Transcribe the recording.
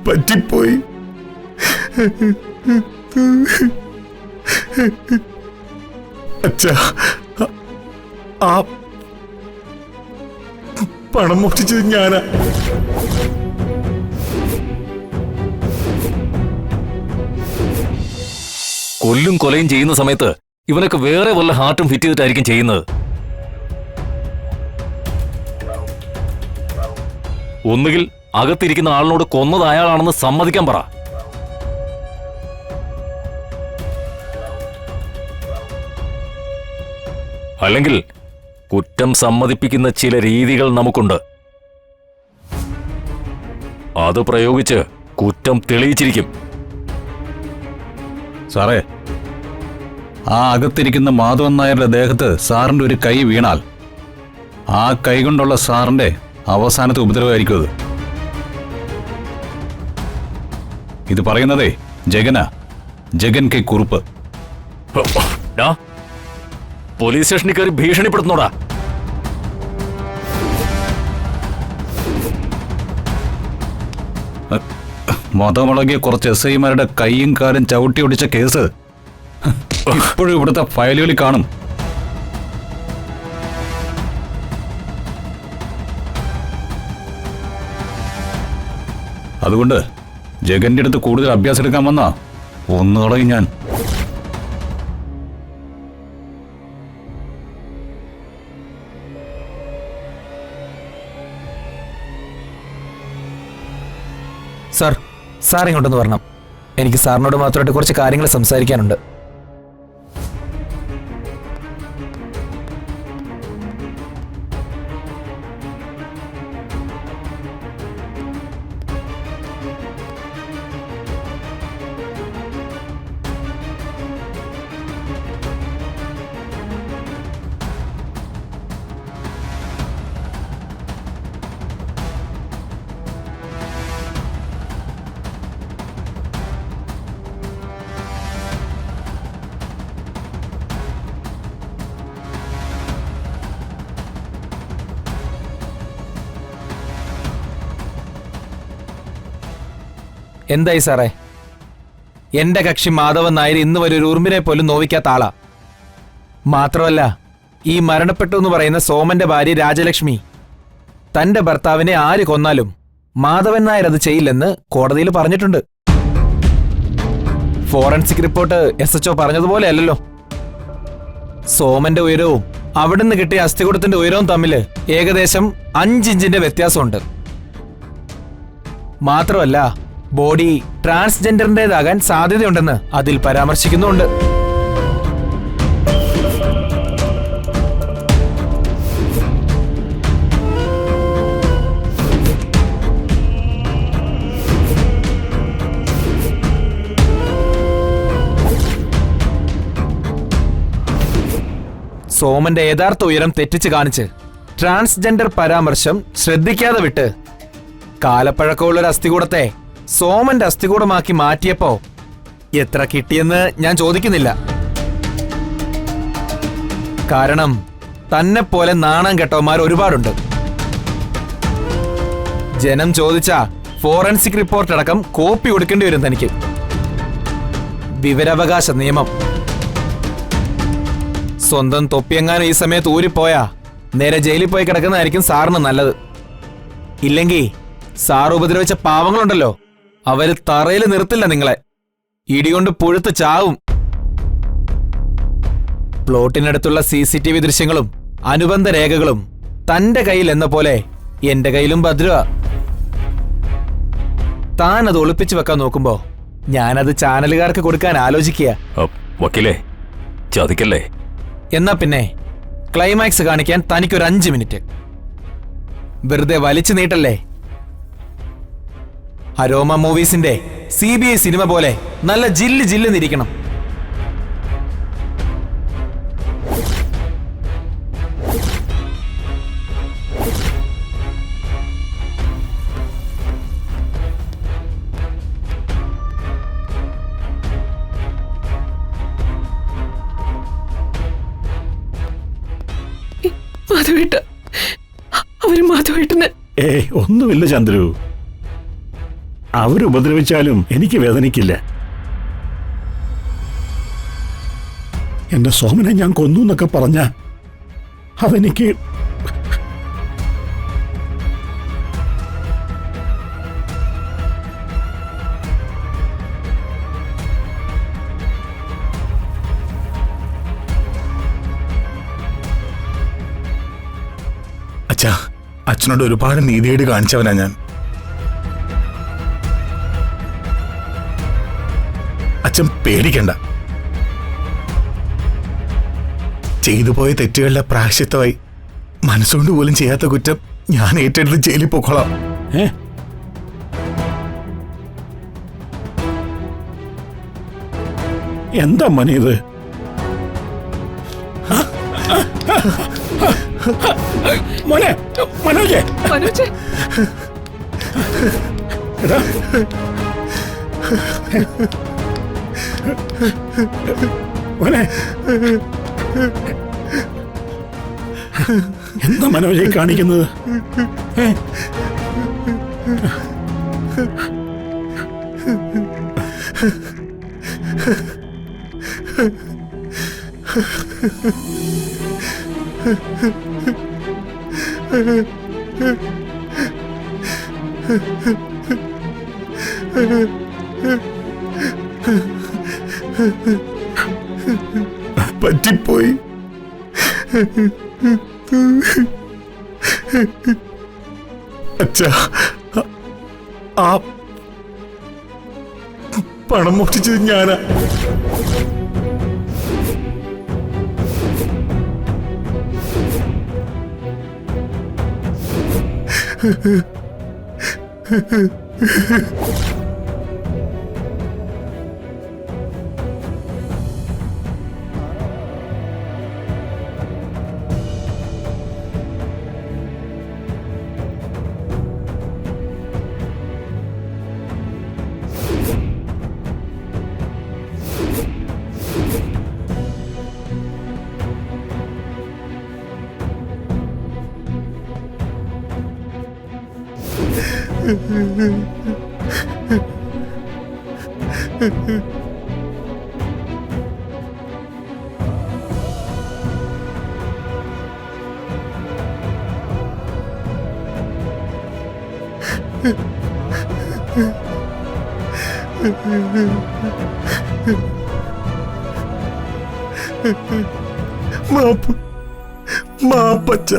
പറ്റിപ്പോയി. അച്ഛാ, ആ പണം മോഷ്ടിച്ചത് ഞാനാ. കൊല്ലും കൊലയും ചെയ്യുന്ന സമയത്ത് ഇവനൊക്കെ വേറെ വല്ല ഹാർട്ടും ഫിറ്റ് ചെയ്തിട്ടായിരിക്കും ചെയ്യുന്നത്. ഒന്നുകിൽ അകത്തിരിക്കുന്ന ആളിനോട് കൊന്നത് അയാളാണെന്ന് സമ്മതിക്കാൻ പറ. അല്ലെങ്കിൽ കുറ്റം സമ്മതിപ്പിക്കുന്ന ചില രീതികൾ നമുക്കുണ്ട്. അത് പ്രയോഗിച്ച് കുറ്റം തെളിയിച്ചിരിക്കും. സാറേ, ആ അകത്തിരിക്കുന്ന മാധവൻ നായരുടെ ദേഹത്ത് സാറിന്റെ ഒരു കൈ വീണാൽ ആ കൈ കൊണ്ടുള്ള സാറിന്റെ അവസാനത്തെ ഉപദ്രവമായിരിക്കും അത്. ഇത് പറയുന്നതേ ജഗൻ കെ കുറുപ്പ്. പോലീസ് സ്റ്റേഷനിൽ കയറി ഭീഷണിപ്പെടുത്തുന്നോടാ. മതമുളകിയ കുറച്ച് SI-മാരുടെ കൈയും കാലും ചവിട്ടി ഒടിച്ച കേസ് ഇപ്പോഴും ഇവിടുത്തെ ഫയലുകളിൽ കാണും. അതുകൊണ്ട് ജഗന്റെ അടുത്ത് കൂടുതൽ അഭ്യാസം എടുക്കാൻ വന്നാ ഒന്നുകളയും ഞാൻ. സാർ ഇങ്ങോട്ടൊന്ന് വരണം. എനിക്ക് സാറിനോട് മാത്രമായിട്ട് കുറച്ച് കാര്യങ്ങൾ സംസാരിക്കാനുണ്ട്. എന്തായി സാറേ? എന്റെ കക്ഷി മാധവൻ നായർ ഇന്ന് വരെ ഒരു ഉറുമ്പിനെ പോലും നോവിക്കാത്ത ആളാ. മാത്രമല്ല, ഈ മരണപ്പെട്ടു എന്ന് പറയുന്ന സോമന്റെ ഭാര്യ രാജലക്ഷ്മി തന്റെ ഭർത്താവിനെ ആര് കൊന്നാലും മാധവൻ നായർ അത് ചെയ്യില്ലെന്ന് കോടതിയിൽ പറഞ്ഞിട്ടുണ്ട്. ഫോറൻസിക് റിപ്പോർട്ട് SHO പറഞ്ഞതുപോലെ അല്ലല്ലോ. സോമന്റെ ഉയരവും അവിടുന്ന് കിട്ടിയ അസ്ഥികൂടത്തിന്റെ ഉയരവും തമ്മിൽ ഏകദേശം 5 ഇഞ്ചിന്റെ വ്യത്യാസമുണ്ട്. മാത്രമല്ല, ബോഡി ട്രാൻസ്ജെൻഡറിന്റേതാകാൻ സാധ്യതയുണ്ടെന്ന് അതിൽ പരാമർശിക്കുന്നുണ്ട്. സോമന്റെ യഥാർത്ഥ ഉയരം തെറ്റിച്ച് കാണിച്ച് ട്രാൻസ്ജെൻഡർ പരാമർശം ശ്രദ്ധിക്കാതെ വിട്ട് കാലപ്പഴക്കമുള്ളൊരു അസ്ഥികൂടത്തെ സോമന്റെ അസ്ഥികൂടമാക്കി മാറ്റിയപ്പോ എത്ര കിട്ടിയെന്ന് ഞാൻ ചോദിക്കുന്നില്ല. കാരണം തന്നെ പോലെ നാണം കെട്ടവന്മാർ ഒരുപാടുണ്ട്. ജനം ചോദിച്ച ഫോറൻസിക് റിപ്പോർട്ട് അടക്കം കോപ്പി കൊടുക്കേണ്ടി വരും തനിക്ക്. വിവരാവകാശ നിയമം. സ്വന്തം തൊപ്പിയെങ്ങാനും ഈ സമയത്ത് ഊരിപ്പോയാ നേരെ ജയിലിൽ പോയി കിടക്കുന്നതായിരിക്കും സാറിന് നല്ലത്. ഇല്ലെങ്കിൽ സാർ ഉപദ്രവിച്ച പാവങ്ങളുണ്ടല്ലോ, അവര് തറയിൽ നിർത്തില്ല നിങ്ങളെ. ഇടികൊണ്ട് പുഴുത്ത് ചാവും. പ്ലോട്ടിനടുത്തുള്ള CCTV ദൃശ്യങ്ങളും അനുബന്ധ രേഖകളും തന്റെ കയ്യിൽ എന്ന പോലെ എന്റെ കയ്യിലും ഭദ്രവാ. താൻ അത് ഒളിപ്പിച്ചു വെക്കാൻ നോക്കുമ്പോ ഞാനത് ചാനലുകാർക്ക് കൊടുക്കാൻ ആലോചിക്കുക. വക്കീലേ, ചതിക്കല്ലേ. എന്നാ പിന്നെ ക്ലൈമാക്സ് കാണിക്കാൻ തനിക്കൊരു 5 മിനിറ്റ്. വെറുതെ വലിച്ചു നീട്ടല്ലേ. അരോമ മൂവീസിന്റെ CBI സിനിമ പോലെ നല്ല ജില്ലിരിക്കണം. മാധവേട്ടന് ഒന്നുമില്ല ചന്ദ്രു. അവരുപദ്രവിച്ചാലും എനിക്ക് വേദനിക്കില്ല. എന്റെ സോമനെ ഞാൻ കൊന്നു എന്നൊക്കെ പറഞ്ഞ അതെനിക്ക് അച്ഛാ, അച്ഛനോട് ഒരുപാട് നീതിയേട് കാണിച്ചവനാ ഞാൻ. അച്ഛൻ പേടിക്കണ്ട. ചെയ്തു പോയ തെറ്റുകളുടെ പ്രായശ്ചിത്തമായി മനസ്സുകൊണ്ട് പോലും ചെയ്യാത്ത കുറ്റം ഞാൻ ഏറ്റെടുത്ത് ജയിലിൽ പോക്കോളാം. എന്താ മനെ ഇത്? മോനെ, മനോജേ, മനോജ് എടാ. മോനെ, എന്താ മനോജെ കാണിക്കുന്നത്? പറ്റിപ്പോയി. അച്ഛാ, ആ പണം മോഷ്ടിച്ചത് ഞാനാ. മാപ്പ്, മാപ്പച്ച.